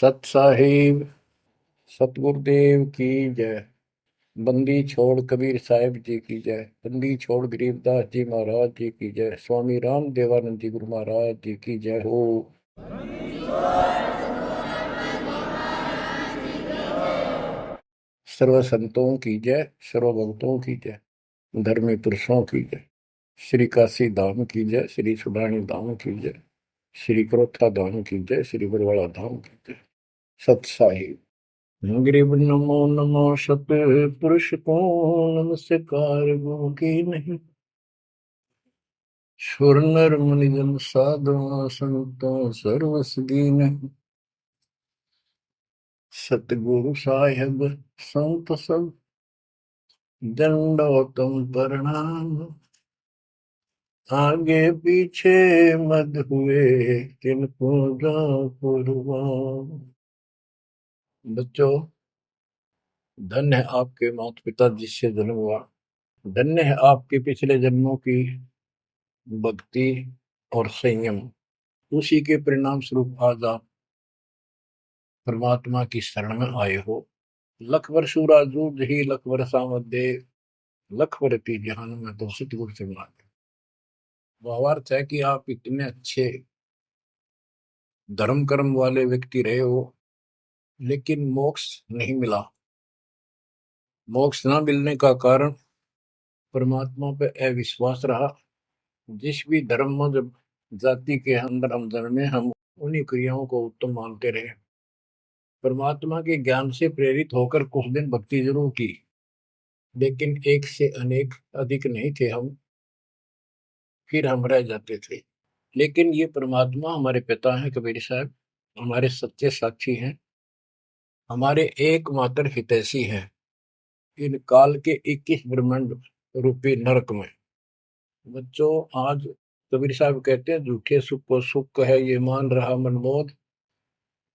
सत साहिब सतगुरुदेव की जय। बंदी छोड़ कबीर साहिब जी की जय। बंदी छोड़ गरीबदास जी महाराज जी की जय। स्वामी राम देवानंद जी गुरु महाराज जी की जय हो। सर्व संतों की जय, सर्व भक्तों की जय, धर्मी पुरुषों की जय। श्री काशी धाम की जय, श्री सुडानी धाम की जय, श्री क्रोथा धाम की जय, श्री बरवाड़ा धाम की जय। सत साहिब गरीब नमो नमो सत पुरुष को नमस्कार गो की नहीं। सुर नर मुनि जन साधु संतों सर्वस दीन। सतगुरु साहिब संत सब दंडोतम प्रणाम। आगे पीछे मत हुए तिनको जा कुर्बान। बच्चों, धन्य है आपके माता पिता जिससे जन्म हुआ। धन्य है आपके पिछले जन्मों की भक्ति और संयम। उसी के परिणाम स्वरूप आज आप परमात्मा की शरण में आए हो। लख वर्षूरा जूझ ही लख वर्षा मध्य लख वर्ती जहान में तो सतगुरु से मांगे। भावार्थ है कि आप इतने अच्छे धर्म कर्म वाले व्यक्ति रहे हो, लेकिन मोक्ष नहीं मिला। मोक्ष न मिलने का कारण परमात्मा पे अविश्वास रहा। जिस भी धर्म जब जाति के अंदर हम जन्मे, हम उन्हीं क्रियाओं को उत्तम मानते रहे। परमात्मा के ज्ञान से प्रेरित होकर कुछ दिन भक्ति जरूर की, लेकिन एक से अनेक अधिक नहीं थे हम, फिर हम रह जाते थे। लेकिन ये परमात्मा हमारे पिता हैं कबीर साहब, हमारे सच्चे साक्षी हैं, हमारे एकमात्र हितैषी हैं इन काल के 21 ब्रह्मांड रूपी नरक में। बच्चों, आज कबीर साहब कहते हैं झूठे सुख को सुख कहे ये मान रहा मनमोद,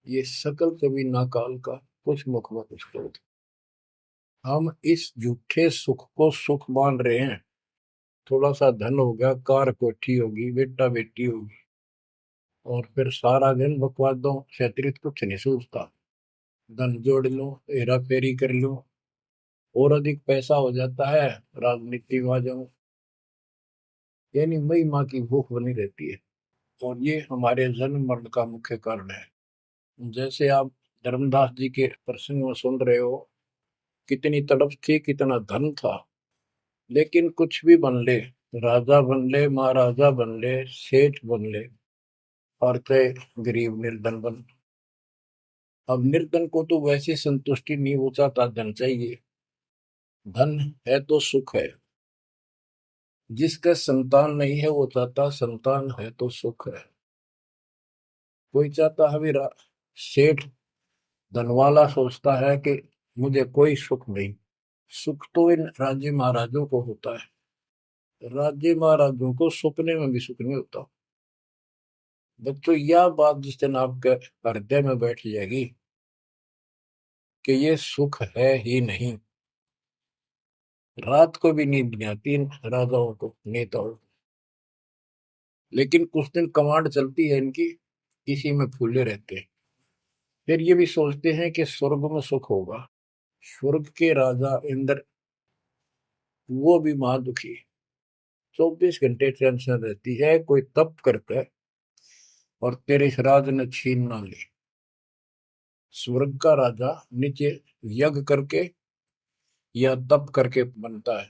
ये सकल कभी ना काल का कुछ मुख में कुछ क्रोध। हम इस झूठे सुख को सुख मान रहे हैं। थोड़ा सा धन हो गया, कार कोठी होगी, बेटा बेटी होगी, और फिर सारा दिन बकवादों से अतिरिक्त कुछ नहीं सोचता। धन जोड़ लो, हेरा फेरी कर लो, और अधिक पैसा हो जाता है, राजनीति में आ जाओ, यानी मई माँ की भूख बनी रहती है। और ये हमारे जन्म मरण का मुख्य कारण है। जैसे आप धर्मदास जी के प्रसंग में सुन रहे हो, कितनी तड़प थी, कितना धन था, लेकिन कुछ भी बन ले, राजा बन ले, महाराजा बन ले, सेठ बन ले, और कहे गरीब निर्धन बन। अब निर्धन को तो वैसे संतुष्टि नहीं, वो चाहता धन चाहिए। धन है तो सुख है। जिसका संतान नहीं है वो चाहता संतान है तो सुख है। कोई चाहता है मेरा सेठ धनवाला सोचता है कि मुझे कोई सुख नहीं। सुख तो इन राज्य महाराजों को होता है। राज्य महाराजों को सपने में भी सुख नहीं होता। बच्चों, यह बात जिस दिन आपके हृदय में बैठ जाएगी कि ये सुख है ही नहीं, रात को भी नींद नहीं आती इन राजाओं को, नेताओं को। लेकिन कुछ दिन कमांड चलती है इनकी, इसी में फूले रहते हैं। फिर ये भी सोचते हैं कि स्वर्ग में सुख होगा। स्वर्ग के राजा इंद्र, वो भी महादुखी, 24 घंटे टेंशन रहती है, कोई तप करता है और तेरे इस राज ने छीन ना ले। स्वर्ग का राजा नीचे यज्ञ करके या तप करके बनता है,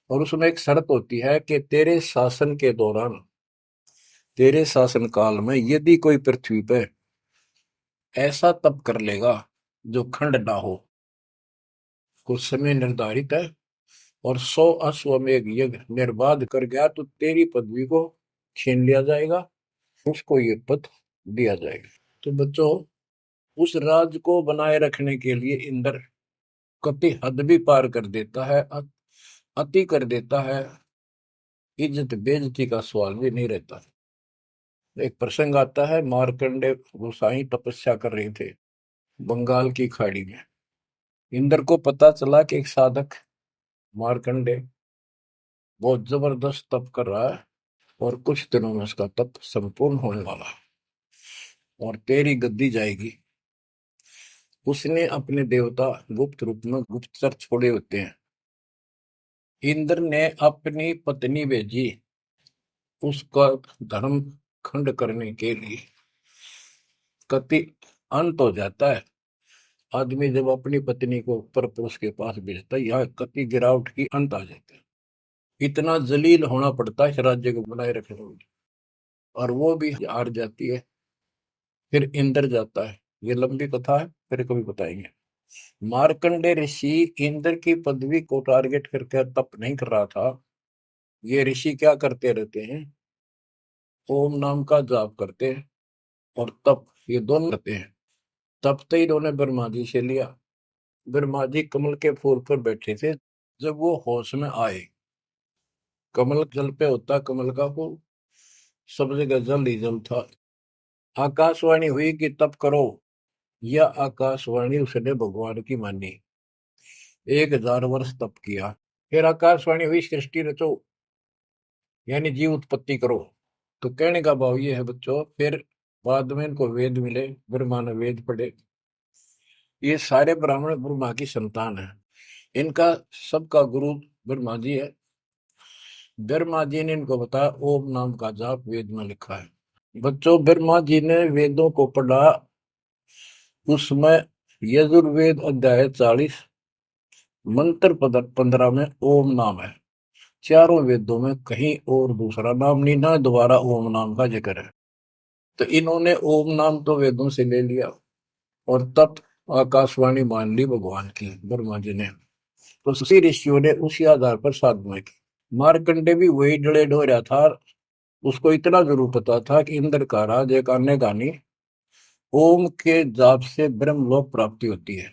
और उसमें एक शर्त होती है कि तेरे शासन के दौरान, तेरे शासन काल में यदि कोई पृथ्वी पर ऐसा तप कर लेगा जो खंड ना हो, कुछ समय निर्धारित है, और 100 अश्वमेध यज्ञ निर्बाध कर गया, तो तेरी पदवी को छीन लिया जाएगा, उसको ये पद दिया जाएगा। तो बच्चों, उस राज को बनाए रखने के लिए इंद्र कति हद भी पार कर देता है, अति कर देता है। इज्जत बेइज्जती का सवाल भी नहीं रहता। एक प्रसंग आता है, मार्कंडे गोसाई तपस्या कर रहे थे बंगाल की खाड़ी में। इंद्र को पता चला कि एक साधक मार्कंडे बहुत जबरदस्त तप कर रहा है और कुछ दिनों में उसका तप संपूर्ण होने वाला है। और तेरी गद्दी जाएगी। उसने अपने देवता गुप्त रूप में गुप्तचर छोड़े होते हैं। इंद्र ने अपनी पत्नी भेजी उसका धर्म खंड करने के लिए। कति अंत हो जाता है आदमी जब अपनी पत्नी को परपुरुष के पास भेजता है, यहाँ कति गिरावट की अंत आ जाता है। इतना जलील होना पड़ता है इस राज्य को बनाए रखने में, और वो भी हार जाती है। फिर इंद्र जाता है। ये लंबी कथा है, फिर कभी बताएंगे। मार्कंडे ऋषि इंद्र की पदवी को टारगेट करके तप नहीं कर रहा था। ये ऋषि क्या करते रहते हैं, ओम नाम का जाप करते हैं और तप, ये दोनों करते हैं। तप तो इन्होंने ब्रह्मा जी से लिया। ब्रह्मा जी कमल के फूल पर बैठे थे। जब वो होश में आए, कमल जल पे होता कमल का फूल, सब जगह जल ही जल था। आकाशवाणी हुई कि तप करो। यह आकाशवाणी उसने भगवान की मानी। 1000 वर्ष तप किया। फिर आकाशवाणी हुई सृष्टि रचो, यानी जीव उत्पत्ति करो। तो कहने का भाव ये है बच्चों, फिर बाद में इनको वेद मिले, ब्रह्मा ने वेद पढ़े। ये सारे ब्राह्मण ब्रह्मा की संतान है। इनका सबका गुरु ब्रह्मा जी है। ब्रह्मा जी ने इनको बताया ओम नाम का जाप वेद में लिखा है। बच्चों, ब्रह्मा जी ने वेदों को पढ़ा। उसमें यजुर्वेद अध्याय 40 मंत्र 15 में ओम नाम है। चारों वेदों में कहीं और दूसरा नाम नहीं, ना दोबारा ओम नाम का जिक्र है। तो इन्होंने ओम नाम तो वेदों से ले लिया और तब आकाशवाणी मान ली भगवान की ब्रह्मा जी ने। तो उसी ऋषियों ने उसी आधार पर साधना की। मार्कंडे भी वही डले ढोया था। उसको इतना जरूर पता था कि इंद्र का राज एक अन्य गानी ओम के जाप से ब्रह्मलोक प्राप्ति होती है।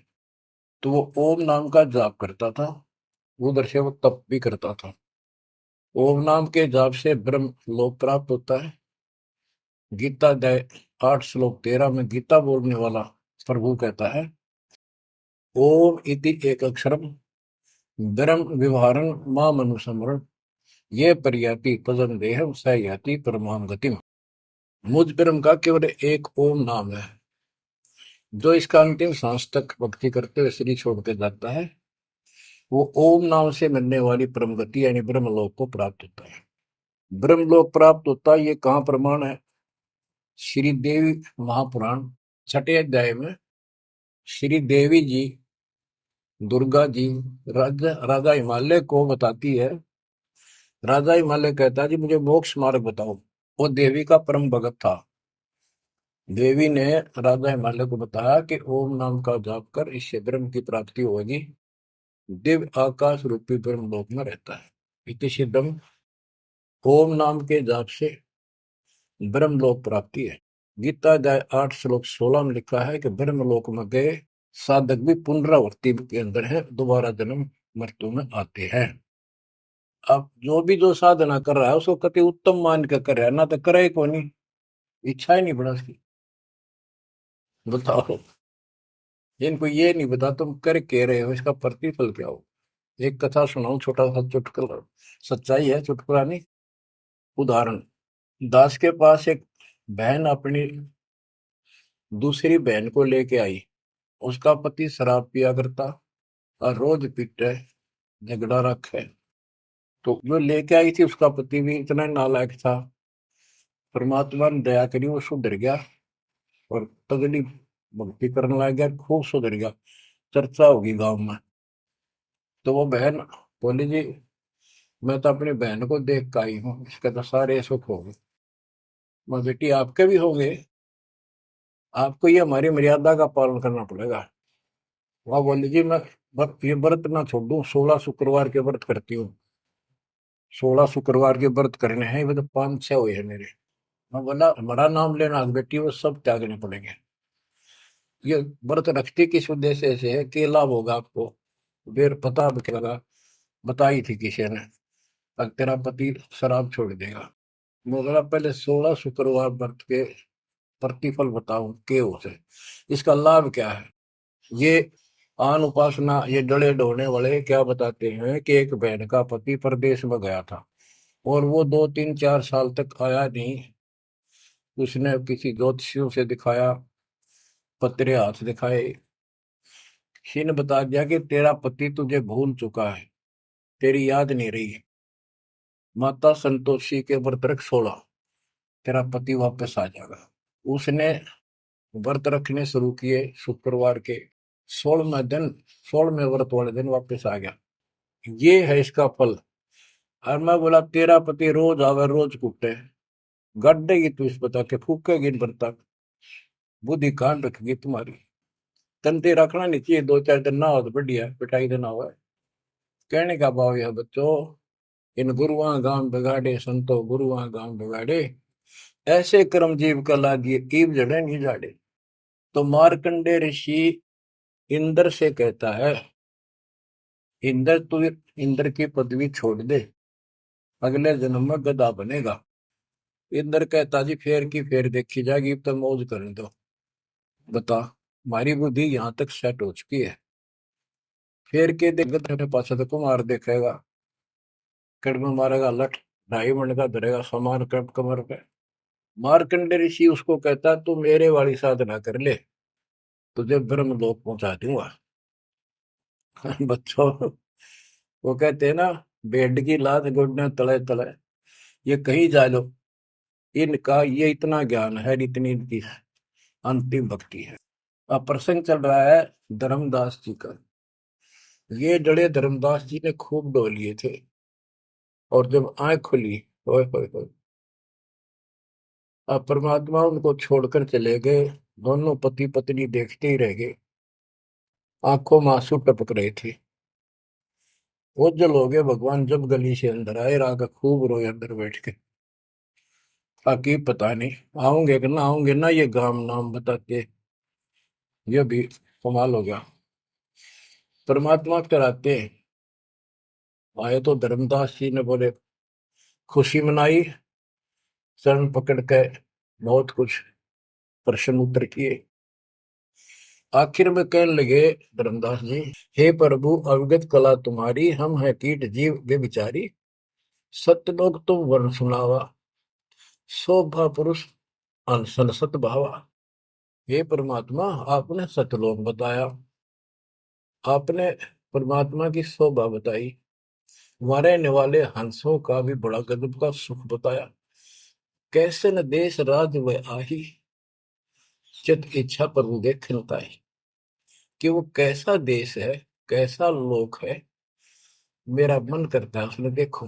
तो वो ओम नाम का जाप करता था, उधर से वो तप भी करता था। ओम नाम के जाप से ब्रह्म लोक प्राप्त होता है। गीता अध्याय 8 श्लोक 13 में गीता बोलने वाला प्रभु कहता है ओम इति एक अक्षरम ब्रह्म विवहारं माम अनुस्मरण ये पर्याति पदम देहम स याति परमाम गतिम। मुझ ब्रह्म का केवल एक ओम नाम है, जो इसका अंतिम सांस तक भक्ति करते हुए शरीर छोड़ के जाता है, वो ओम नाम से मिलने वाली परम गति यानी ब्रह्मलोक को प्राप्त होता है। ब्रह्मलोक प्राप्त होता है, ये कहाँ प्रमाण है? श्री देवी महापुराण 6ठे अध्याय में श्री देवी जी दुर्गा जी राजा हिमालय को बताती है। राजा हिमालय कहता है जी मुझे मोक्ष मार्ग बताओ। वो देवी का परम भगत था। देवी ने राजा हिमालय को बताया कि ओम नाम का जाप कर, इससे ब्रह्म की प्राप्ति होगी। दिव्य आकाश रूपी ब्रह्म लोक में रहता है। इति सिद्धम, ओम नाम के जाप से ब्रह्म लोक प्राप्ति है। गीता अध्याय 8 श्लोक 16 में लिखा है कि ब्रह्म लोक में गए साधक भी पुनरावृत्ति के अंदर है, दोबारा जन्म मृत्यु में आते हैं। अब जो साधना कर रहा है उसको कति उत्तम मान के कर रहा है, ना तो करे को नहीं, इच्छा ही नहीं बड़ा उसकी। बताओ, इनको ये नहीं बता तुम कर के रहे हो, इसका प्रतिफल क्या हो। एक कथा सुनाऊं, छोटा सा चुटकुला, सच्चाई है, चुटकुला नहीं। उदाहरण, दास के पास एक बहन अपनी दूसरी बहन को लेके आई। उसका पति शराब पिया करता और रोज पीटे, झगड़ा रखे। तो जो लेके आई थी उसका पति भी इतना नालायक था। परमात्मा ने दया करी, वो सुधर गया और तगड़ी भक्ति करने लग गया, खूब सुधर गया, चर्चा होगी गांव में। तो वो बहन बोली जी मैं तो अपनी बहन को देख के आई हूँ, इसके तो सारे सुख हो गए। मैं बेटी आपके भी होंगे, आपको ये हमारी मर्यादा का पालन करना पड़ेगा। वह बोली जी मैं ये व्रत ना छोड़ दूं, 16 शुक्रवार के व्रत करती हूँ। 16 शुक्रवार के व्रत करने हैं, वो तो 5-6 हुए हैं मेरे। मैं बोला हमारा नाम लेना बेटी, वो सब त्यागने पड़ेंगे। ये व्रत रखती किस उद्देश्य से है, कि लाभ होगा आपको। फिर पता लगा, बताई थी किसी ने, अब तेरा पति शराब छोड़ देगा। मैं बोला पहले 16 शुक्रवार व्रत के प्रतिफल बताऊं के उसे, इसका लाभ क्या है। ये आन उपासना, ये डले ढोने वाले क्या बताते हैं कि एक बहन का पति परदेश में गया था और वो 2-3-4 साल तक आया नहीं। उसने किसी ज्योतिषियों से दिखाया, पतरे हाथ दिखाए, किसी ने बता दिया कि तेरा पति तुझे भूल चुका है, तेरी याद नहीं रही है, माता संतोषी के व्रत रख 16, तेरा पति वापस आ जाएगा। उसने व्रत रखने शुरू किए, शुक्रवार के 16वें दिन, 16वें व्रत वाले दिन वापस आ गया। ये है इसका फल। और मैं बोला तेरा पति रोज आवे रोज कुटे, गड्ढेगी तू इस बता के, फूकेगी इन बर्ता, बुद्धि कान रखेगी तुम्हारी, तंते रखना नहीं चाहिए, 2-4 दिन ना हो तो बढ़िया, पिटाई देना हुआ है। कहने का भाव यह बच्चों, इन गुरुआ गांव बिगाड़े संतो गुरुआ गांव बिगाड़े, ऐसे कर्म जीव का लागिए कीव जड़े नहीं जाड़े। तो मार्कंडे ऋषि इंद्र से कहता है, इंद्र तू इंद्र की पदवी छोड़ दे, अगले जन्म में गधा बनेगा। इंद्र कहता जी फेर की फेर देखी जाएगी, अब तो मौज करने दो। बता, हमारी बुद्धि यहाँ तक सेट हो चुकी है। फेर के देख गधे पास तो कुमार देखेगा, कड़म मारेगा लठ, 2.5 मिनट का धरेगा समान कमर पे। मार्कंडे ऋषि उसको कहता तू मेरे वाली साधना कर ले, तुझे ब्रह्म लोक पहुंचा दूंगा। बच्चों, वो कहते हैं ना, बेड की लात गुडने तले तले, ये कहीं जा लो, इनका ये इतना ज्ञान है, इतनी इनकी अंतिम भक्ति है। अब प्रसंग चल रहा है धर्मदास जी का। ये जड़े धर्मदास जी ने खूब डो लिए थे, और जब आंख खुली, ओए होए होए, अब परमात्मा उनको छोड़कर चले गए। दोनों पति पत्नी देखते ही रह गए, आंखों में आंसू टपक रहे थे। ओझल हो गए भगवान जब गली से अंदर आए, राग खूब रोए अंदर बैठ के। ताकि पता नहीं आऊंगे कि ना आऊंगे ना, ये गांव नाम बताते, ये भी कमाल हो गया। परमात्मा कराते आए तो धर्मदास जी ने बोले खुशी मनाई, शरण पकड़ के बहुत कुछ प्रश्न उत्तर किए। आखिर में कहने लगे धर्मदास जी, हे प्रभु अवगत कला तुम्हारी, हम है कीट जीव व्यभिचारी, सत्य लोग तुम वर्ण सुनावा, शोभा पुरुष अनसन सत भावा। हे परमात्मा, आपने सतलोक बताया, आपने परमात्मा की शोभा बताई, रहने वाले हंसों का भी बड़ा गजब का सुख बताया। कैसे न देश राज वह आही, चित इच्छा प्रभु देखन ताई। कि वो कैसा देश है, कैसा लोक है, मेरा मन करता है उसने देखो।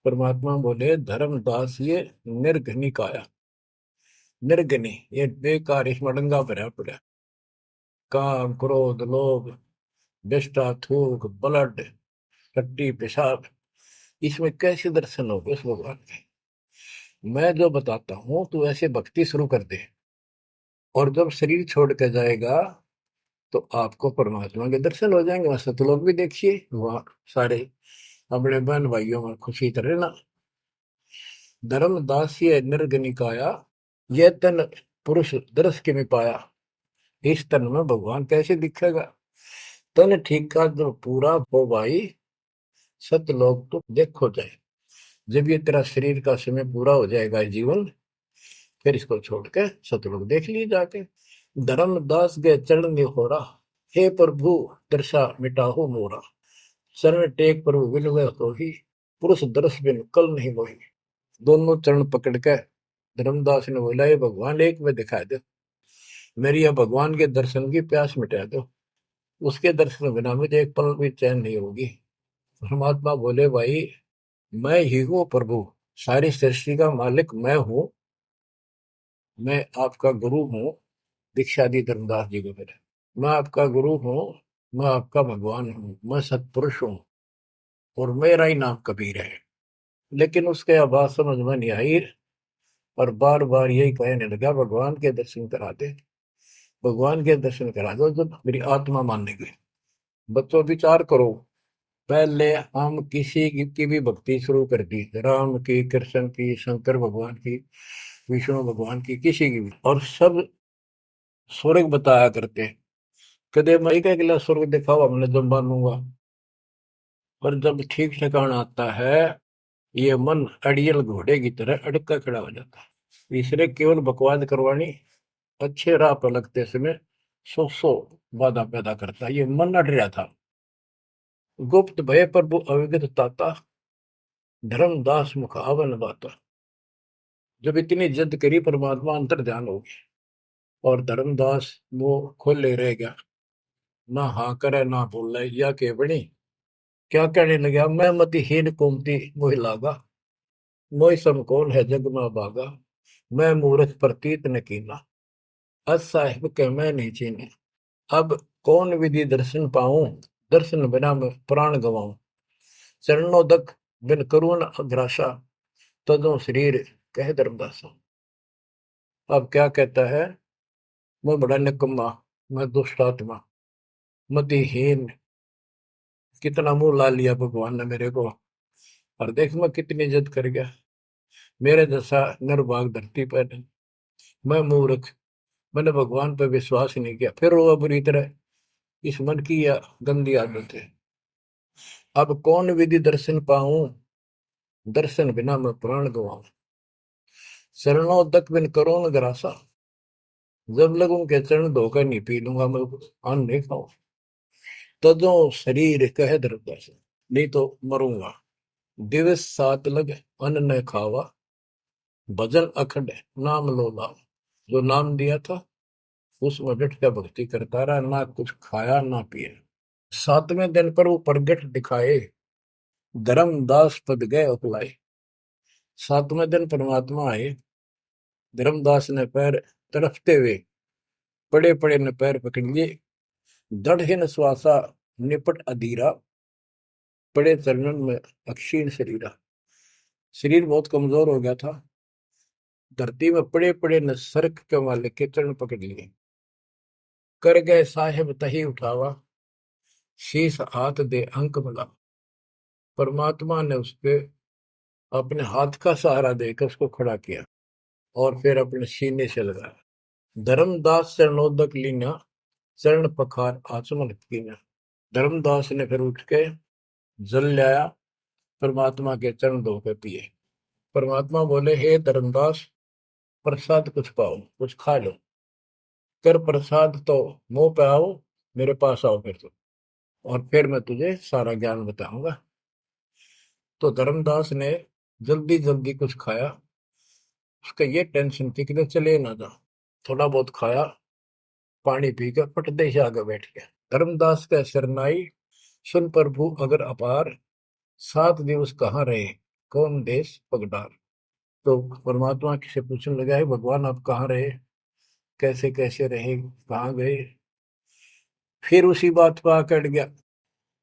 परमात्मा बोले धर्मदास ये निर्घनी काया, निर्घनी ये बेकार, इसमें डंगा भरा पड़ा, काम क्रोध लोभ विष्टा थूक ब्लड टट्टी पेशाब, इसमें कैसे दर्शन होगे उस भगवान के। मैं जो बताता हूं तू ऐसे भक्ति शुरू कर दे, और जब शरीर छोड़ के जाएगा तो आपको परमात्मा के दर्शन हो जाएंगे। वहां सतलोक भी देखिए, वहां सारे अपने बहन भाइयों में खुशी करे ना। धर्मदास ये निर्गनिकाया, ये तन पुरुष दर्श के में पाया, इस तन में भगवान कैसे दिखेगा। तन ठीक का जो पूरा हो भाई, सतलोक तो देखो जाए। जब ये तेरा शरीर का समय पूरा हो जाएगा जीवन, फिर इसको छोड़ के सतलोक देख लिए जाके। धर्मदास के चरण हो रहा, हे प्रभु दर्शा मिटाहो मोरा, शरण टेक प्रभु विनय हो ही, पुरुष दर्श बिन कल नहीं मोही। दोनों चरण पकड़ के धर्मदास ने बोला, ये भगवान एक में दिखा दो, मेरी यह भगवान के दर्शन की प्यास मिटा दो, उसके दर्शन बिना मुझे एक पल भी चैन नहीं होगी। परमात्मा बोले भाई मैं ही हूँ प्रभु, सारी सृष्टि का मालिक मैं हूँ, मैं आपका गुरु हूँ। दीक्षा दी धर्मदास जी को मेरे, मैं आपका गुरु हूँ, मैं आपका भगवान हूँ, मैं सतपुरुष हूँ, और मेरा ही नाम कबीर है। लेकिन उसके आवाज समझ में नहीं आई, और बार बार यही कहने लगा भगवान के दर्शन करा दे, भगवान के दर्शन करा दो। जब मेरी आत्मा मानने गई, बच्चों विचार करो, पहले हम किसी की भी भक्ति शुरू कर दी, राम की, कृष्ण की, शंकर भगवान की, विष्णु भगवान की, किसी की भी, और सब स्वर्ग बताया करते। कदे मैं क्या अगला स्वर्ग दिखाओ हमने जब मानूंगा। पर जब ठीक ठिकाना आता है, ये मन अड़ियल घोड़े की तरह अड़का खड़ा हो जाता है। इसने केवल बकवाद करवानी, अच्छे राह पर लगते समय सौ बाधा पैदा करता है। ये मन अड़ रहा था। गुप्त भय प्रभु अविगत ताता, धर्मदास मुख आवन बाता। जब इतनी जिद करी परमात्मा अंतर ध्यान हो गया और धर्मदास वो खोले रह गया, ना हाँ करे ना बोले, या के बनी क्या कहने लगा, मैं मतिहीन कुमती मोहि लागा, मोहि सम कौन है जग में भागा, मैं मूर्ख प्रतीत न कीना, अस साहिब के मैं नहीं चीने। अब कौन विधि दर्शन पाऊं, दर्शन बिना मैं प्राण गवाऊं, चरणोदक बिन करुण अग्रासा, तदो शरीर कह धर्मदासा। अब क्या कहता है, मैं बड़ा निकम्मा, मैं दुष्ट आत्मा, मतिहीन, कितना मुंह ला लिया भगवान ने मेरे को, और देख मैं कितनी जिद कर गया, मेरे जैसा निर्भाग धरती पर नहीं। मैं मूर्ख, मैंने भगवान पर विश्वास ही नहीं किया। फिर वो बुरी तरह, इस मन की या गंदी आदत है। अब कौन विधि दर्शन पाऊं, दर्शन बिना मैं प्राण गवाऊं, चरणों तक बिन करो न ग्रासा, जब लगूं के चरण धोकर नहीं पी लूंगा मैं, अन्न नहीं खाऊं, तदो शरीर कह धर्मदास, नहीं तो मरूंगा। दिवस सात लग अन्न न खावा, भजन अखंड नाम लो लावा। जो नाम दिया था उसमें डट के भक्ति करता रहा, ना कुछ खाया ना पिया। सातवें दिन पर वो प्रगट दिखाए, धर्मदास पद गए उपलाए। सातवें दिन परमात्मा आए, धर्मदास ने पैर तड़फते हुए पड़े पड़े ने पैर पकड़ लिए, दृढ़ श्वासा निपट अधीरा, पड़े चरणन में अक्षीण शरीरा। शरीर बहुत कमजोर हो गया था, धरती में पड़े पड़े ने सरक के वाले के चरण पकड़ लिए, कर गए साहेब तही उठावा, शीश हाथ दे अंक मिला। परमात्मा ने उसके अपने हाथ का सहारा देकर उसको खड़ा किया और फिर अपने सीने से लगाया। धर्मदास चरणोदक लीना, चरण पखार आचमन कीना। धर्मदास ने फिर उठ के जल लाया, परमात्मा के चरण धो के पिए। परमात्मा बोले, हे धर्मदास, प्रसाद कुछ पाओ, कुछ खा लो, कर प्रसाद तो मुंह पे आओ, मेरे पास आओ फिर तो, और फिर मैं तुझे सारा ज्ञान बताऊंगा। तो धर्मदास ने जल्दी जल्दी कुछ खाया। उसका ये टेंशन थी कि चले ना जा। थोड़ा बहुत खाया, पानी पीकर पटदे से आगे बैठ गया। धर्मदास का शरनाई सुन प्रभु अगर अपार, 7 दिवस कहाँ रहे, कौन देश पगडार। तो परमात्मा से पूछने लगा, है भगवान आप कहाँ रहे, कैसे कैसे रहे, कहाँ गए। फिर उसी बात पर आकर गया,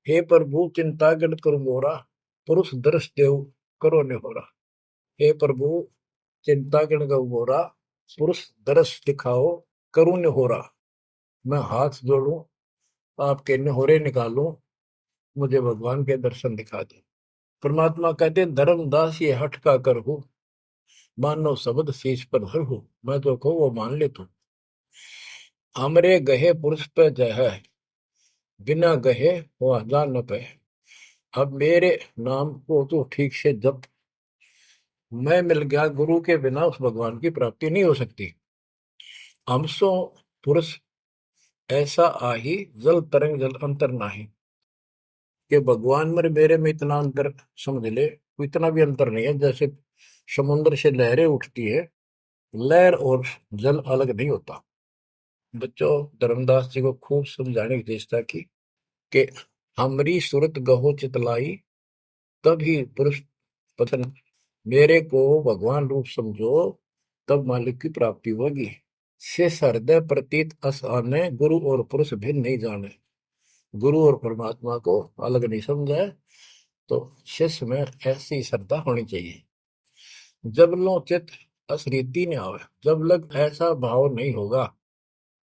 हे प्रभु चिंता गण करो मोरा, पुरुष दर्श देव करो ने हो रहा। हे प्रभु चिंता गण गौ मोरा, पुरुष दर्श दिखाओ करूं ने हो रहा। मैं हाथ जोड़ूं, आपके निहोरे निकालूं, मुझे भगवान के दर्शन दिखा दे। परमात्मा कहते, धर्मदास ये हट का कर हो, मानो शब्द शीश पर धर हो। मैं तो कहूँ वो मान ले तू। हमरे गहे पुरुष पे जय है, बिना गहे वो हजार न पे। अब मेरे नाम को तो ठीक से जप, मैं मिल गया गुरु के बिना उस भगवान की प्राप्ति नहीं हो सकती। हमसो पुरुष ऐसा आही, जल तरंग जल अंतर नाही। कि भगवान मेरे में इतना अंतर समझ ले, इतना भी अंतर नहीं है। जैसे समुद्र से लहरें उठती है, लहर और जल अलग नहीं होता। बच्चों, धर्मदास जी को खूब समझाने की चेष्टा की कि हमारी सूरत गहो चितलाई, तभी पुरुष पतन, मेरे को भगवान रूप समझो, तब मालिक की प्राप्ति होगी। से हृदय प्रतीत अस आने, गुरु और पुरुष भिन्न नहीं जाने। गुरु और परमात्मा को अलग नहीं समझा है। तो शिष्य में ऐसी श्रद्धा होनी चाहिए। जब लो चित असरीति ने आवे, जब लग ऐसा भाव नहीं होगा,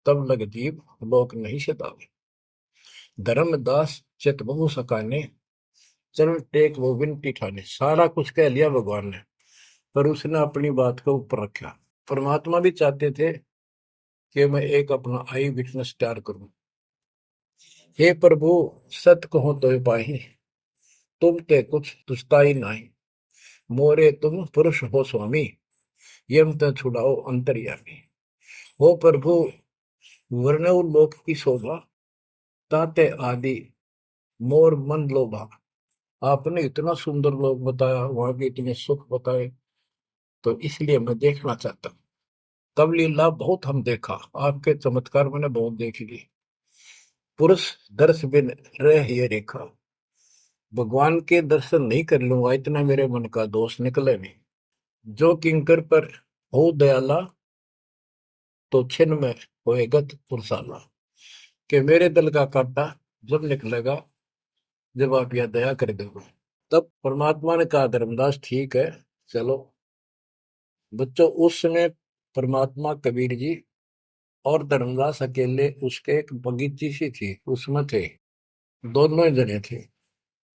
तब लग जीव लोक नहीं सतावे। धर्मदास चित बहु सकाने, चरण टेक वो विनती ठाने। सारा कुछ कह लिया भगवान ने, पर उसने अपनी बात को ऊपर रखा। परमात्मा भी चाहते थे कि मैं एक अपना आई विटनेस तैयार करूं। हे प्रभु सत कहो तो पाही, तुम ते कुछ तुस्ताई नहीं। मोरे तुम पुरुष हो स्वामी, यम त छुड़ाओ अंतर्यामी। हो प्रभु, वर्णव लोक की शोभा, ताते आदि मोर मन लोभा। आपने इतना सुंदर लोक बताया, वहां के इतने सुख बताए, तो इसलिए मैं देखना चाहता हूँ। तब लीला बहुत हम देखा, आपके चमत्कार मैंने बहुत देख लिए। पुरुष दर्श बिन रह ये रेखा, भगवान के दर्शन नहीं कर लूंगा इतना मेरे मन का दोष निकले नहीं। जो किंकर पर हो दयाला, तो छिन में होएगा पुरसाला। कि मेरे दिल का कांटा जब निकलेगा, जब आप यह दया कर दोगे। तब परमात्मा ने कहा, धर्मदास ठीक है, चलो। बच्चों, उस समय परमात्मा कबीर जी और धर्मदास अकेले उसके एक बगीची सी थी, उसमें थे, दोनों ही जने थे।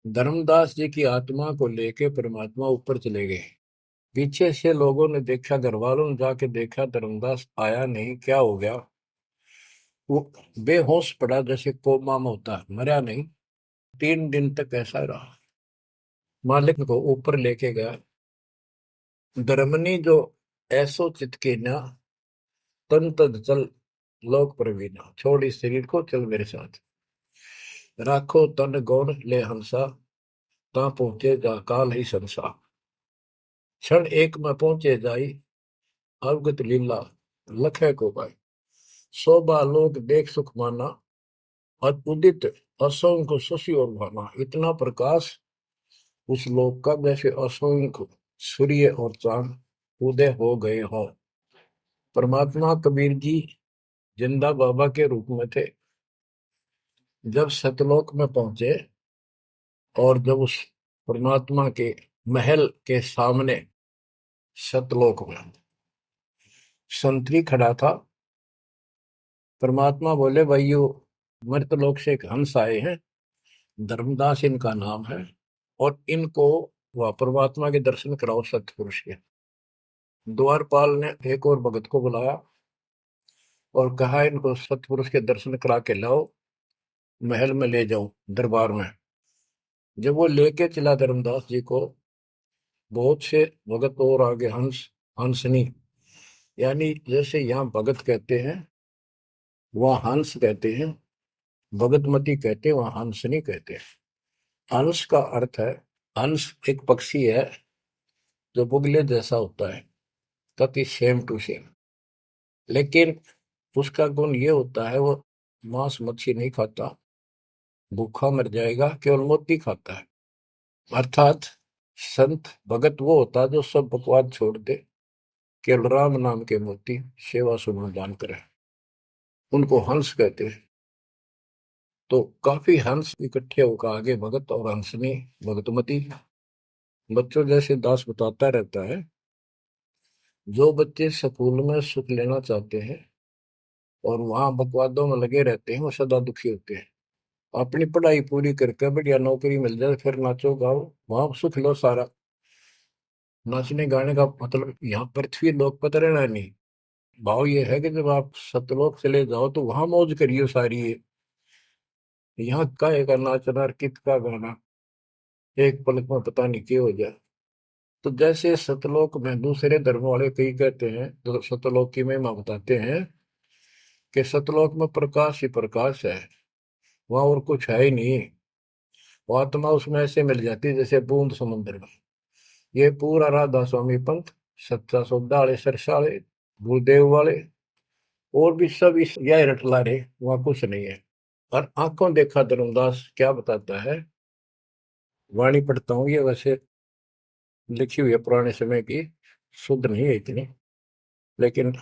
धर्मदास जी की आत्मा को लेके परमात्मा ऊपर चले गए। पीछे से लोगों ने देखा, घर वालों ने जाके देखा, धर्मदास आया नहीं, क्या हो गया। वो बेहोश पड़ा, जैसे कोमा में होता है, मरा नहीं। 3 दिन तक ऐसा रहा। मालिक को ऊपर लेके गया। धर्मनी जो ऐसो चित के ना, तन तद चल लोक प्रवीणा। छोड़ इस शरीर को, चल मेरे साथ। राखो तन गौर ले हंसा, ता पहुंचे जा काल ही संसा। क्षण एक में पहुंचे जाई, अवगत लीला लखे को पाई। शोभा लोक देख सुख माना, उदित असंख्य शशि और भाना। इतना प्रकाश उस लोक का, जैसे असंख्य सूर्य और चांद उदय हो गए हों। परमात्मा कबीर जी जिंदा बाबा के रूप में थे। जब सतलोक में पहुंचे और जब उस परमात्मा के महल के सामने सतलोक में संतरी खड़ा था, परमात्मा बोले, भाइयों, मृतलोक से एक हंस आए हैं, धर्मदास इनका नाम है, और इनको वह परमात्मा के दर्शन कराओ सतपुरुष के। द्वारपाल ने एक और भगत को बुलाया और कहा, इनको सतपुरुष के दर्शन करा के लाओ, महल में ले जाओ, दरबार में। जब वो लेके चला धर्मदास जी को, बहुत से भगत और आगे हंस, हंसनी, यानी जैसे यहाँ भगत कहते हैं वहाँ हंस कहते हैं, भगतमती कहते हैं, वहाँ हंसनी कहते हैं। हंस का अर्थ है, हंस एक पक्षी है जो बुगले जैसा होता है, कति सेम टू सेम, लेकिन उसका गुण ये होता है, वो मांस मच्छी नहीं खाता, भूखा मर जाएगा, केवल मोती खाता है। अर्थात संत भगत वो होता है जो सब बकवाद छोड़ दे, केवल राम नाम के मोती सेवा सुमन दान करे, उनको हंस कहते हैं। तो काफी हंस इकट्ठे होकर आगे भगत और हंसनी भगतमती। बच्चों, जैसे दास बताता रहता है, जो बच्चे स्कूल में सुख लेना चाहते हैं और वहां बकवादों में लगे रहते हैं, वो सदा दुखी होते हैं। अपनी पढ़ाई पूरी करके बढ़िया नौकरी मिल जाए, फिर नाचो गाओ, वहां सुख लो सारा। नाचने गाने का मतलब यहाँ पृथ्वी लोक पर रहना नहीं। भाव ये है कि जब आप सतलोक चले जाओ तो वहां मौज करियो सारी। यहाँ का एक नाचना, कित का गाना, एक पलक में पता नहीं क्या हो जाए। तो जैसे सतलोक में दूसरे धर्म वाले कई कहते हैं, जो सतलोक की महिमा बताते हैं, कि सतलोक में प्रकाश ही प्रकाश है, वहां और कुछ है ही नहीं। वो आत्मा उसमें ऐसे मिल जाती है जैसे बूंद समुद्र में। ये पूरा राधा स्वामी पंथ, सच्चा सौदा वाले, सरसा वाले, गुरुदेव वाले और भी सब इस यह रटला रहे, वहां कुछ नहीं है। और आंखों देखा धर्मदास क्या बताता है, वाणी पढ़ता हूँ, ये वैसे लिखी हुई है पुराने समय की, शुद्ध नहीं है इतनी, लेकिन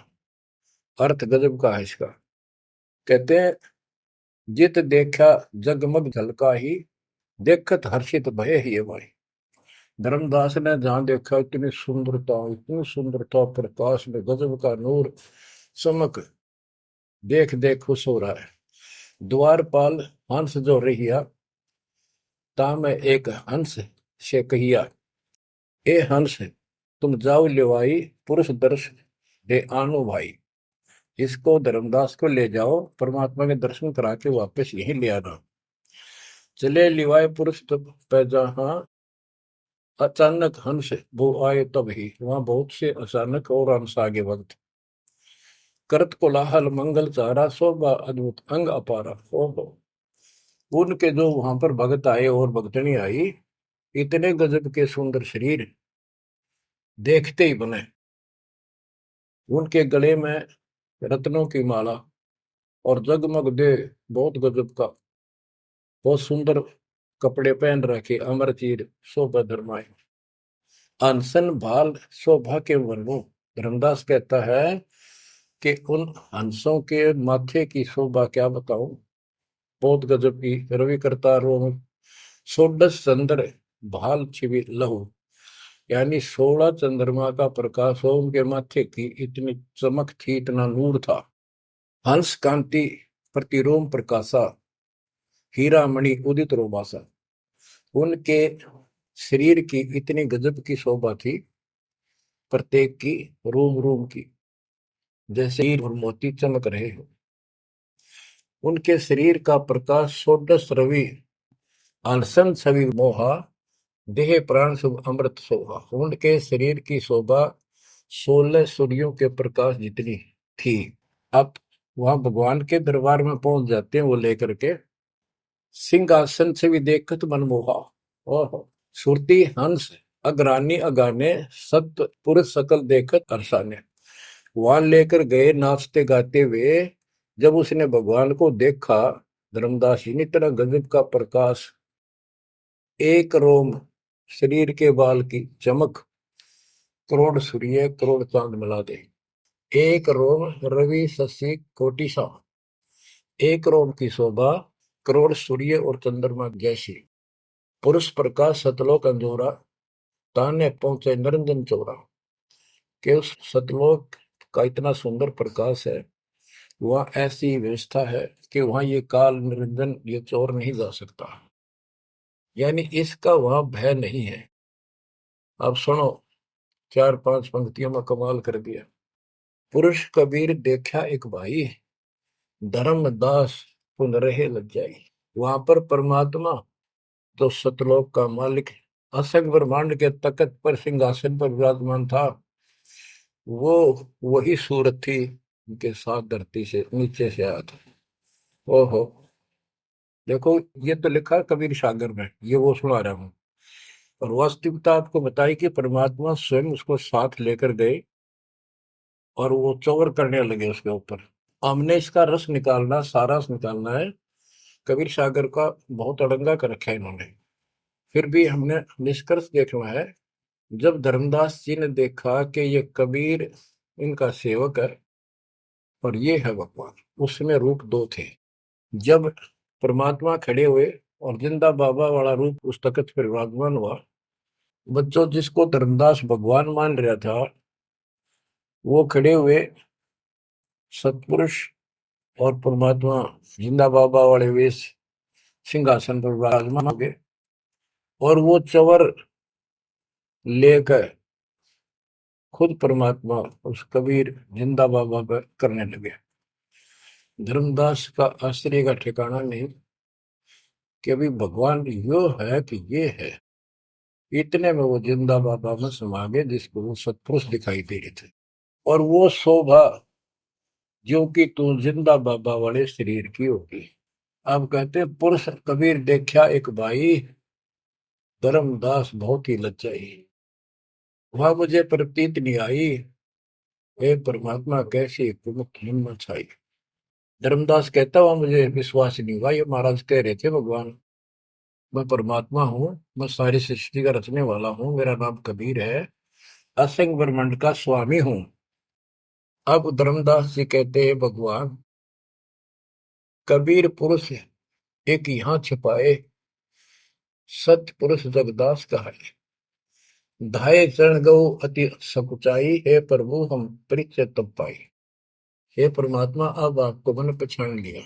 अर्थ गजब का है इसका। कहते हैं, जित देखा जगमग झलका ही, देखत हर्षित भय ही भाई। धर्मदास ने जहां देखा, इतनी सुंदरता, प्रकाश में गजब का नूर, चमक, देख देख खुश हो रहा है। द्वारपाल हंस जो रहिया, ता में एक हंस से कहिया, ए हंस, तुम जाओ लिवाई, पुरुष दर्श दे आनो भाई। इसको धर्मदास को ले जाओ, परमात्मा के दर्शन करा के वापस यहीं ले आना। चले लिवाए पुरुष तब पैजा, हाँ अचानक हंस वो आए तब ही, वहां बहुत से अचानक और हंस आगे वक्त। करत कोलाहल मंगल चारा, शोभा अद्भुत अंग अपारा। ओहो, उनके जो वहां पर भगत आए और भगतनी आई, इतने गजब के सुंदर शरीर देखते ही बने। उनके गले में रत्नों की माला और जगमग दे, बहुत गजब का, बहुत सुंदर कपड़े पहन रखे, अमर चीर शोभा धर्माए। अनसन भाल शोभा के वर्णो। धर्मदास कहता है कि उन हंसों के माथे की शोभा क्या बताऊं, बहुत गजब की। रवि करता रोम षोडश चंद्र भाल छिवि लहू, यानी 16 चंद्रमा का प्रकाश हो उनके माथे की, इतनी चमक थी, इतना नूर था। हंस कांति प्रतिरोम प्रकाशा, हीरा मणि उदित रोमासा। उनके शरीर की इतनी गजब की शोभा थी, प्रत्येक की रोम रोम की जैसे हीर और मोती चमक रहे हो। उनके शरीर का प्रकाश षोडश रवि, अनसन छवि मोहा, देह प्राण शुभ अमृत शोभा। उनके शरीर की शोभा 16 सूर्यों के प्रकाश जितनी थी। अब वहां भगवान के दरबार में पहुंच जाते हैं वो लेकर के, सिंहासन से भी देखत मनमोहा। ओहो, सुरती हंस अग्रानी अगाने, सत्य पुरुष सकल देखत अरसाने। वहां लेकर गए नाचते गाते हुए। जब उसने भगवान को देखा, धर्मदास जी ने, तरह गजब का प्रकाश, एक रोम शरीर के बाल की चमक, करोड़ सूर्य करोड़ चांद मिला दे। एक रोम रवि शशि कोटि सा, एक रोम की शोभा करोड़ सूर्य और चंद्रमा जैसी। पुरुष प्रकाश सतलोक अंजोरा, ताने पहुंचे निरंजन चोरा। के उस सतलोक का इतना सुंदर प्रकाश है, वहां ऐसी व्यवस्था है कि वहां ये काल निरंजन, ये चोर नहीं जा सकता, यानी इसका वहां भय नहीं है। अब सुनो, 4-5 पंक्तियों में कमाल कर दिया। पुरुष कबीर देखा एक भाई, धर्मदास पुन रहे लज्जाई। वहां पर परमात्मा तो सतलोक का मालिक, असंग ब्रह्मांड के तकत पर सिंहासन पर विराजमान था, वो वही सूरत थी उनके साथ धरती से नीचे से आया था। ओहो, देखो ये तो लिखा कबीर सागर में, ये वो सुना रहा हूँ। और वास्तविकता आपको बताई कि परमात्मा स्वयं उसको साथ लेकर गए और वो चौवर करने लगे उसके ऊपर। हमने इसका रस निकालना, सारा रस निकालना है। कबीर सागर का बहुत अड़ंगा कर रखा है इन्होंने, फिर भी हमने निष्कर्ष देखना है। जब धर्मदास जी ने देखा कि ये कबीर इनका सेवक है और ये है भगवान, उसमें रूप दो थे। जब परमात्मा खड़े हुए और जिंदा बाबा वाला रूप उस तख्त पर विराजमान हुआ, बच्चों जिसको धर्मदास भगवान मान रहा था, वो खड़े हुए सतपुरुष और परमात्मा जिंदा बाबा वाले वेश सिंहासन पर विराजमान हो गए, और वो चवर लेकर खुद परमात्मा उस कबीर जिंदा बाबा पर करने लगे। धर्मदास का आश्चर्य का ठिकाना नहीं कि अभी भगवान यो है कि ये है। इतने में वो जिंदा बाबा में समा गए, जिसको वो सतपुरुष दिखाई दे रहे थे। और वो शोभा जो कि तू जिंदा बाबा वाले शरीर की होगी। अब कहते पुरुष कबीर देखा एक भाई, धर्मदास बहुत ही लज्जाई। वह मुझे प्रतीत नहीं आई, हे परमात्मा कैसी कुमुख हिम्मत छाई। धर्मदास कहता हुआ मुझे विश्वास नहीं हुआ, ये महाराज कह रहे थे भगवान मैं परमात्मा हूँ, मैं सारी सृष्टि का रचने वाला हूँ, मेरा नाम कबीर है, असंग ब्रह्मांड का स्वामी हूँ। अब धर्मदास जी कहते हैं भगवान कबीर पुरुष एक यहाँ छिपाए, सत्य पुरुष जगदास का है। धाये चरण गौ अति सकुचाई, हे प्रभु हम परिचय तब पाई। हे परमात्मा अब आपको मैंने पहचान लिया,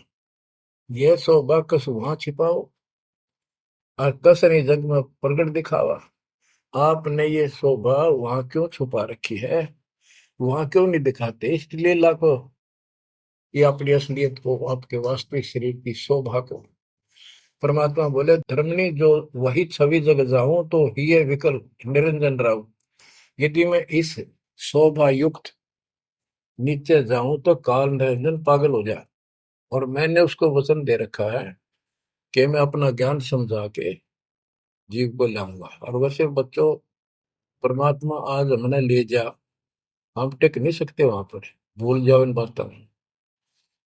यह शोभा कस वहां छिपाओ और कस ने जग में प्रगट दिखावा। आपने ये शोभा वहां क्यों छुपा रखी है, वहां क्यों नहीं दिखाते? इसलिए लाखों ये अपनी असलियत को, आपके वास्तविक शरीर की शोभा को परमात्मा बोले धर्मनी जो वही छवि जग जाऊं तो ही विकल निरंजन राव। यदि मैं इस शोभा युक्त नीचे जाऊं तो काल निरंजन पागल हो जाए। और मैंने उसको वचन दे रखा है कि मैं अपना ज्ञान समझा के जीव को लाऊंगा। और वैसे बच्चों, परमात्मा आज हमने ले जा, हम टिक नहीं सकते वहां पर। भूल जाओ इन बातों में।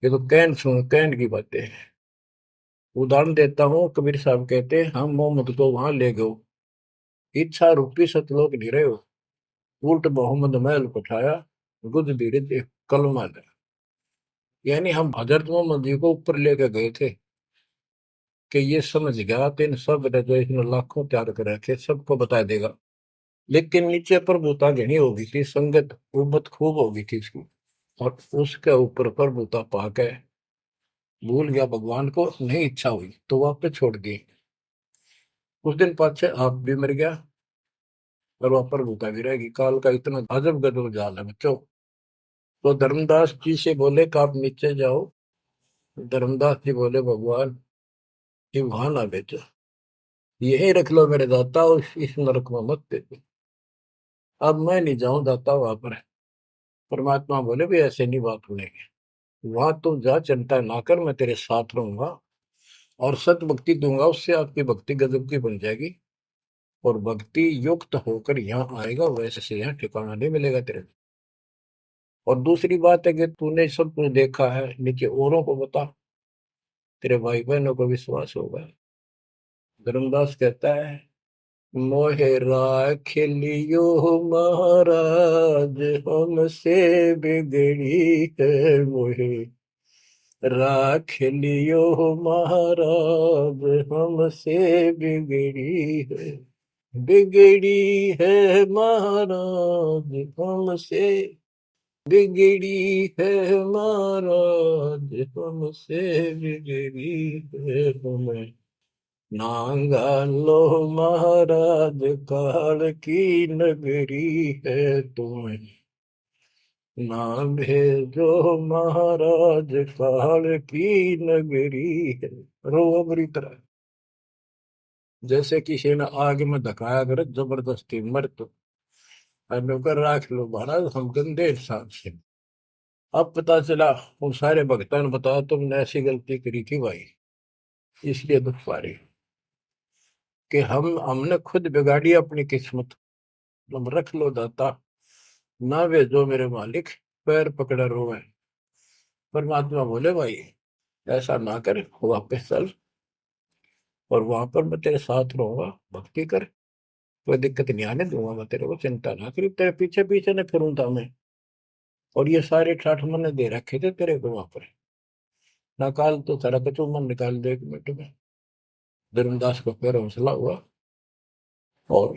ये तो कहन सुन कहन की बातें हैं। उदाहरण देता हूँ, कबीर साहब कहते हैं हम मोहम्मद को वहां ले गए, इच्छा रूपी सतलोक नहीं रहे हो, उल्ट मोहम्मद महल पठाया, गुद बीड़े कलमा दे। यानी हम हजरत मोहम्मद जी को ऊपर लेके गए थे कि ये समझ गया तो इन सब ने जो इसने लाखों तैयार कर रखे सबको बता देगा। लेकिन नीचे प्रभुता घनी होगी थी, संगत उम्मत खूब होगी थी इसकी। और उसके ऊपर प्रभुता पाके भूल गया भगवान को, नहीं इच्छा हुई तो वापस छोड़ दी। कुछ दिन पाछे आप भी मर गया और वहां प्रभुता भी रहेगी। काल का इतना अजब गजब जाल है बच्चों। तो धर्मदास जी से बोले कि आप नीचे जाओ। धर्मदास जी बोले भगवान ये वहां ना भेजो, यही रख लो मेरे दाता, और इस नरक में मत भेजो। अब मैं नहीं जाऊं दाता वहां पर। परमात्मा बोले भी ऐसे नहीं बात सुनेगी, वहां तुम जा, चिंता ना कर, मैं तेरे साथ रहूंगा और सत भक्ति दूंगा, उससे आपकी भक्ति गजब की बन जाएगी। और भक्ति युक्त होकर यहाँ आएगा, वैसे से यहाँ ठिकाना नहीं मिलेगा तेरे। और दूसरी बात है कि तूने सब कुछ देखा है, नीचे औरों को बता, तेरे भाई बहनों को विश्वास होगा। धर्मदास कहता है मोहे राख लियो महाराज, हमसे बिगड़ी है मोहे राख लियो महाराज, हमसे बिगड़ी है। बिगड़ी है महाराज हमसे, बिगड़ी है महाराज हमसे, बिगड़ी है हमें। नांगा लो महाराज काल की नगरी है तुम्हें, ना भेजो महाराज काल की नगरी है। रो बुरी तरह, जैसे किसी ने आग में धकाया कर जबरदस्ती मर तो नौकर राख लो महाराज, हम गंदे इंसान से। अब पता चला उन सारे भक्तों ने बताया तुमने ऐसी गलती करी थी भाई, इसलिए दुख पा रही कि हमने खुद बिगाड़ी अपनी किस्मत। तुम रख लो दाता, ना भेजो मेरे मालिक, पैर पकड़ा रोवे। परमात्मा बोले भाई ऐसा ना कर, वापस चल और वहां पर मैं तेरे साथ रहूंगा, भक्ति कर, कोई दिक्कत नहीं आने दूंगा मैं तेरे को, चिंता ना करी, तेरे पीछे पीछे न फिरूं था मैं। और ये सारे ठाठ मैंने दे रखे थे तेरे को वहां पर, ना काल तो तेरा कचू मन निकाल दे 1 मिनट में। धर्मदास को फिर हौसला हुआ और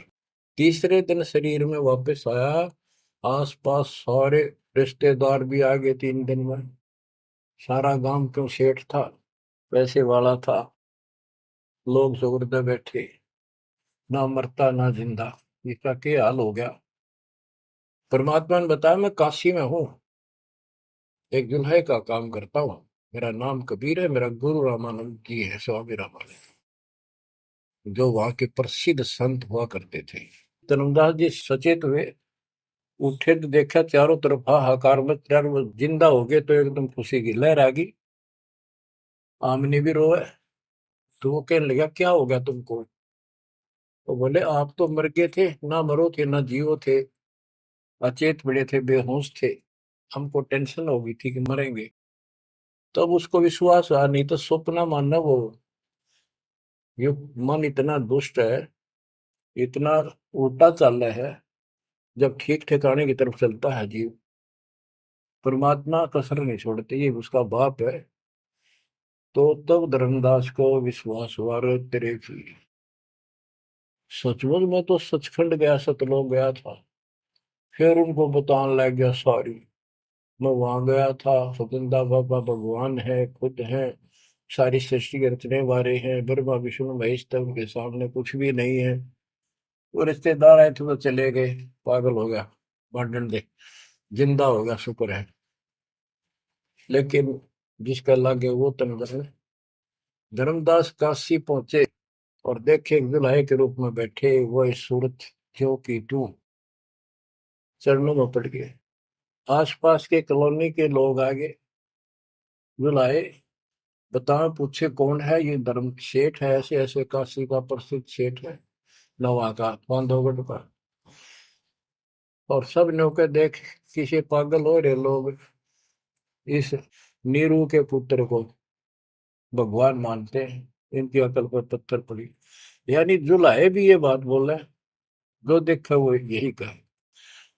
तीसरे दिन शरीर में वापस आया। आसपास सारे रिश्तेदार भी आ गए 3 दिन में। सारा गांव क्यों सेठ था, पैसे वाला था, लोग सुगरदे बैठे, ना मरता ना जिंदा, इसका क्या हाल हो गया। परमात्मा ने बताया मैं काशी में हूँ, एक जुल्हे का काम करता हूँ, मेरा नाम कबीर है, मेरा गुरु रामानंद जी है, स्वामी रामानंद, जो वहां के प्रसिद्ध संत हुआ करते थे। धर्मदास जी सचेत हुए, उठे तो देखा चारों तरफ हाहाकार में, चारों जिंदा हो गए तो एकदम खुशी की लहर आ गई। आमनी भी रोए, तो वो कहने लगा क्या हो गया तुमको। तो बोले आप तो मर गए थे, ना मरो थे ना जियो थे, अचेत पड़े थे, बेहोश थे, हमको टेंशन हो गई थी कि मरेंगे। तब उसको विश्वास आ, नहीं तो स्वप्न मानना वो। ये मन इतना दुष्ट है, इतना उल्टा चल रहा है, जब ठीक ठिकाने की तरफ चलता है जीव, परमात्मा कसर नहीं छोड़ते, ये उसका बाप है। तो तब धर्मदास को विश्वास हुआ रे तेरे की, सचमुच में तो सचखंड गया, सतलोक गया था। फिर उनको बताने लग गया सारी, मैं वहां गया था, सतंदा बाबा भगवान है, खुद है, सारी सृष्टि के रचने वाले हैं, ब्रह्मा विष्णु महेश, तब के सामने कुछ भी नहीं है। वो रिश्तेदार आए थे तो चले गए, पागल हो गया, भांडन दे, जिंदा हो गया शुक्र है। लेकिन जिसका लागे वो तन धर्मदास काशी पहुंचे और देखे दुल्हे के रूप में बैठे वह सूरत ज्यों की त्यों चरणों में पड़ गए। आसपास के कॉलोनी के लोग आगे बुलाए, बताओ पूछे कौन है ये? धर्म सेठ है, ऐसे ऐसे काशी का प्रसिद्ध सेठ है, नवा का बांधवगढ़ का। और सब नौके देख किसी पागल हो रहे लोग इस नीरू के पुत्र को भगवान मानते हैं, इनकी अकल पर पत्थर पड़ी। यानी जुलाहे भी ये बात बोले, जो देखा वो यही कहे।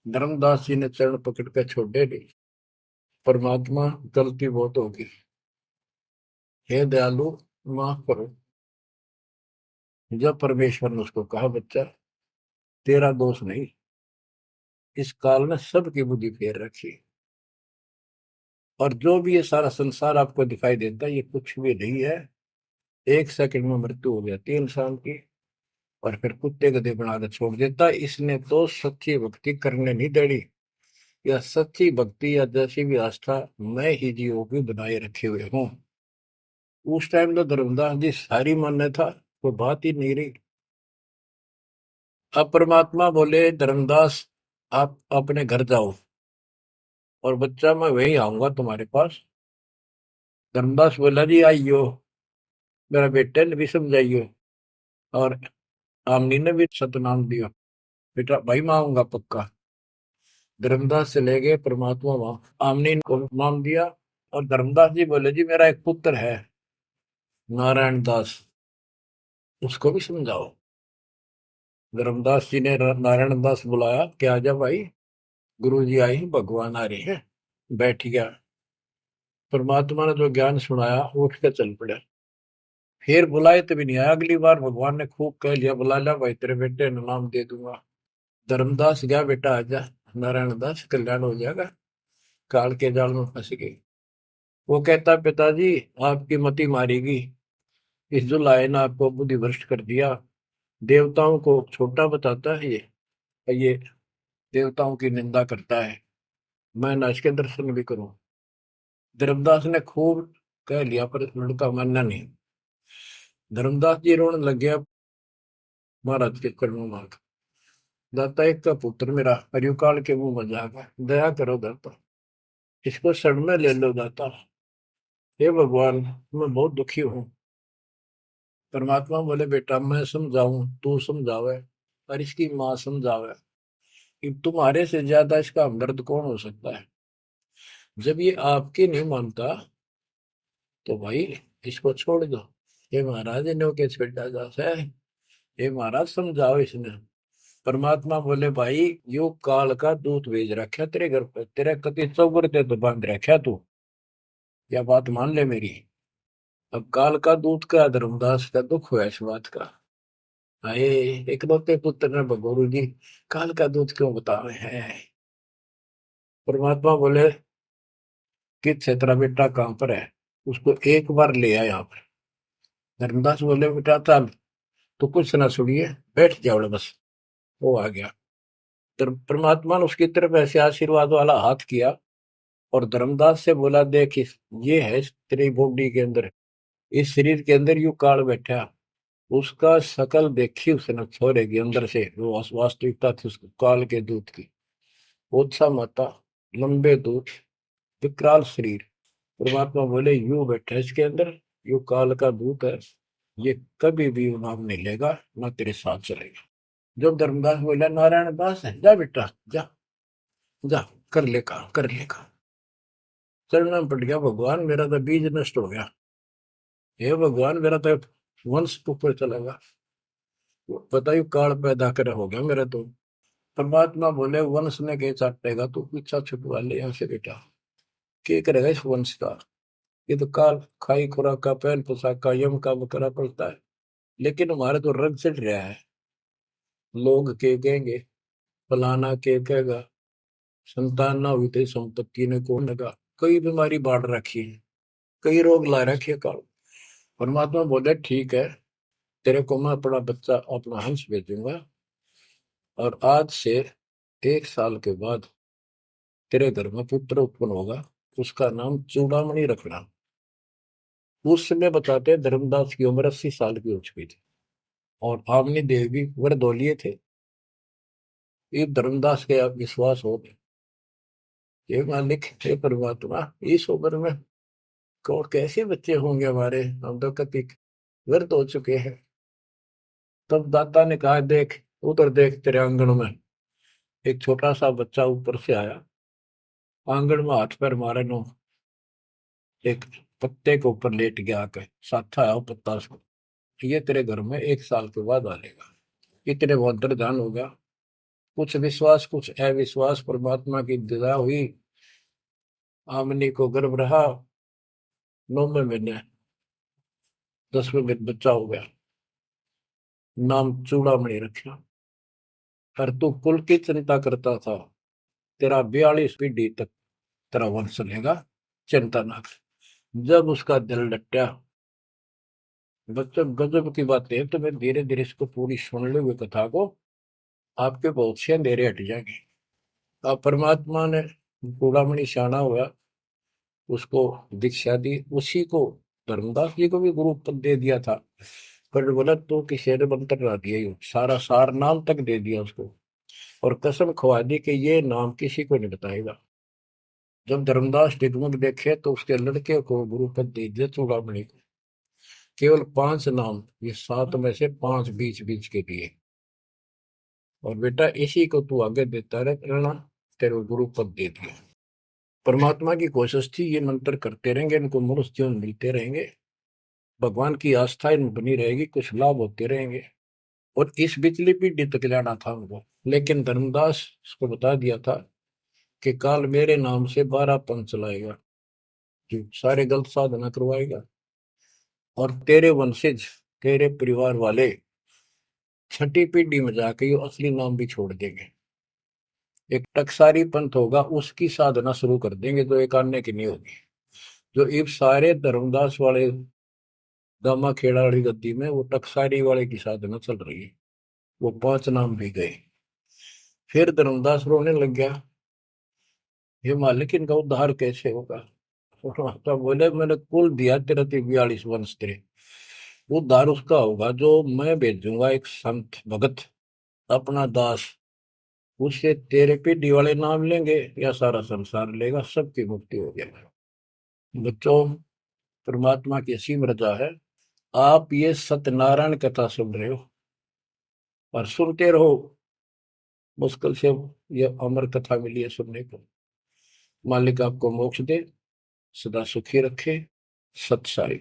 धर्मदास जी ने चरण पकड़ कर छोड़े नहीं, परमात्मा गलती बहुत होगी, हे दयालु माफ करो। जब परमेश्वर ने उसको कहा, बच्चा तेरा दोष नहीं, इस काल ने सबकी बुद्धि फेर रखी, और जो भी ये सारा संसार आपको दिखाई देता है ये कुछ भी नहीं है। एक सेकंड में मृत्यु हो जाती है इंसान की, और फिर कुत्ते गधे बनाकर छोड़ देता। इसने तो सच्ची भक्ति करने नहीं देनी, या सच्ची भक्ति या जैसी भी आस्था मैं ही जीवों की बनाए रखे हुए हूँ। उस टाइम तो धर्मदास जी सारी मान्य था, वो बात ही नहीं रही। अब परमात्मा बोले, धर्मदास आप अपने घर जाओ, और बच्चा मैं वही आऊंगा तुम्हारे पास। धर्मदास बोला, जी आइयो, मेरा बेटे ने भी समझाइयो, और आमनी ने भी सतनाम दिया, बेटा भाई मैं आऊंगा पक्का। धर्मदास चले गए, परमात्मा वहां आमनी को नाम दिया। और धर्मदास जी बोले, जी मेरा एक पुत्र है नारायण दास, उसको भी समझाओ। धर्मदास जी ने नारायण दास बुलाया कि आजा भाई, गुरु जी आए, भगवान आ रहे हैं। बैठ गया। परमात्मा ने जो ज्ञान सुनाया उठ के चल पड़ा। फिर बुलाए तभी नहीं आया। अगली बार भगवान ने खूब कह लिया, बुला लिया भाई, तेरे बेटे ने नाम दे दूंगा। धर्मदास गया, बेटा आजा, नारायण दास कल्याण हो जाएगा। काल के जाल में फंस गई। वो कहता, पिताजी आपकी मति मारेगी, इस जो लाए ने आपको बुद्धि भ्रष्ट कर दिया। देवताओं को छोटा बताता है ये देवताओं की निंदा करता है, मैं न इसके दर्शन भी करूं। धर्मदास ने खूब कह लिया, पर लड़का मानना नहीं। धर्मदास जी रोने लग गया, महाराज के चरणों मांग, दाता एक का पुत्र मेरा हरिकाल के मुंह में जागा, दया करो दाता, इसको शरण में ले लो दाता। हे भगवान मैं बहुत दुखी हूँ। परमात्मा बोले, बेटा मैं समझाऊं तू समझावे, और इसकी माँ समझावे, कि तुम्हारे से ज्यादा इसका हमदर्द कौन हो सकता है। जब ये आपकी नहीं मानता तो भाई इसको छोड़ दो। ये महाराज इन्हों के छेड़ा जा है, ये महाराज समझाओ इसने। परमात्मा बोले, भाई यो काल का दूत भेज रखा तेरे घर पे, तेरे कति चौगरते तो बांध रखा तू, या बात मान ले मेरी। अब काल का दूत का धर्मदास का दुख हुआ इस बात का। आए इकलौते पुत्र ने गुरु जी काल का दूत क्यों बता रहे हैं। परमात्मा बोले कि तेरा बेटा कहां पर है, उसको एक बार ले आया यहाँ पर। धर्मदास बोले, बेटा चल तो कुछ ना सुनिए, बैठ जाओ बस। वो आ गया। परमात्मा ने उसकी तरफ ऐसे आशीर्वाद वाला हाथ किया, और धर्मदास से बोला, देख ये है तेरी बॉडी के अंदर, इस शरीर के अंदर यू काल बैठा। उसका शकल देखी उसने छोरे के अंदर से, वो वास्तविकता थी उसको काल के दूत की। ओछा माता, लंबे दूत, विकराल शरीर। परमात्मा बोले, यू बैठा इसके अंदर, यू काल का दूत है, ये कभी भी नाम नहीं लेगा, ना तेरे साथ चलेगा। जब धर्मदास बोला, नारायण दास है, जा बेटा जा, जा कर ले काम, कर ले काम। चरण में पड़ गया, भगवान मेरा तो बीज नष्ट हो गया, हे भगवान मेरा तो वंश ऊपर चलेगा, बताइए काल पैदा कर हो गया मेरा तो। परमात्मा बोले, वंश ने के चाटेगा, तू पीछा छुटवा ले यहाँ से बेटा, क्या करेगा इस वंश का। ये तो काल खाई खुराक का, पहन पोशाक का, यम का बकरा पड़ता है, लेकिन हमारे तो रंग चढ़ रहा है। लोग के कहेंगे, फलाना के कहेगा, संतान ना हुई तो संपत्ति ने कौन लगा, कई बीमारी बांट रखी है, कई रोग ला रखे काल। परमात्मा बोले, ठीक है, तेरे को मैं अपना बच्चा, अपना हंस भेजूंगा, और आज से 1 साल के बाद तेरे घर में पुत्र उत्पन्न होगा, उसका नाम चूड़ामणि रखना। उस समय बताते हैं धर्मदास की उम्र 80 साल की हो चुकी थी और आमनी देव भी वरदौलिये थे। ये धर्मदास के आप विश्वास हो गए, ये मालिक हे परमात्मा, इस उम्र में कौन कैसे बच्चे होंगे हमारे, हम तो कति व्यर्थ हो चुके हैं। तब दाता ने कहा, देख उधर देख, तेरे आंगन में एक छोटा सा बच्चा ऊपर से आया, आंगन में हाथ पैर मारे नो, एक पत्ते के ऊपर लेट गया आके, साथा आया वो पत्ता से, ये तेरे घर में 1 साल के बाद आएगा। इतने वो अंतर्धान हो गया। कुछ विश्वास कुछ अविश्वास, परमात्मा की दया हुई, आमनी को गर्भ रहा, 9वें महीने 10वें दिन बच्चा हो गया, नाम चूड़ामणि रखा। पर तू कुल की चिंता करता था, तेरा 42 पीढ़ी तक तेरा वंश चलेगा, चिंता ना कर। जब उसका दिल डटा, बच्चों गजब की बात है, तो मैं धीरे धीरे इसको पूरी सुन ली हुई कथा को, आपके बहुत से अंधेरे हट जाएंगे। अब परमात्मा ने चूड़ामणि शाना हुआ, उसको दीक्षा दी, उसी को धर्मदास जी को भी गुरु पद दे दिया था। पर बोला तो किसी ने मंत्र ना दिया, ही सारा सार नाम तक दे दिया उसको, और कसम खवा दी कि ये नाम किसी को नहीं बताएगा। जब धर्मदास डिगमग देखे तो उसके लड़के को गुरु पद दे दिया चूड़ामणि को, केवल 5 नाम, ये 7 में से 5 बीच बीच के दिए, और बेटा इसी को तू आगे देता रहना, तेरे गुरु पद दे दिया। परमात्मा की कोशिश थी, ये मंत्र करते रहेंगे, इनको मनुष्य जीवन मिलते रहेंगे, भगवान की आस्था इनमें बनी रहेगी, कुछ लाभ होते रहेंगे, और इस बिचली पीढ़ी तक जाना था उनको। लेकिन धर्मदास उसको बता दिया था कि काल मेरे नाम से 12 पंथ चलाएगा, जो सारे गलत साधना करवाएगा, और तेरे वंशज, तेरे परिवार वाले 6ठी पीढ़ी में जाके ये असली नाम भी छोड़ देंगे। एक टकसारी पंथ होगा, उसकी साधना शुरू कर देंगे, तो एक आने की नहीं होगी। जो इब सारे धर्मदास वाले दामा खेड़ा वाली गद्दी में वो टकसारी वाले की साधना चल रही है, वो 5 नाम भी गए। फिर धर्मदास रोने लग गया, ये मालिक इनका उद्धार कैसे होगा। तो बोले, मैंने कुल दिया तेरा 42 वंश, तेरे उद्धार उसका होगा जो मैं भेजूंगा, एक संत भगत अपना दास, उससे तेरे पीढ़ी वाले नाम लेंगे या सारा संसार लेगा, सबकी मुक्ति हो जाएगी। बच्चों, परमात्मा की असीम रजा है, आप ये सत्यनारायण कथा सुन रहे हो और सुनते रहो, मुश्किल से ये अमर कथा मिली है सुनने को। मालिक आपको मोक्ष दे, सदा सुखी रखे। सत साई।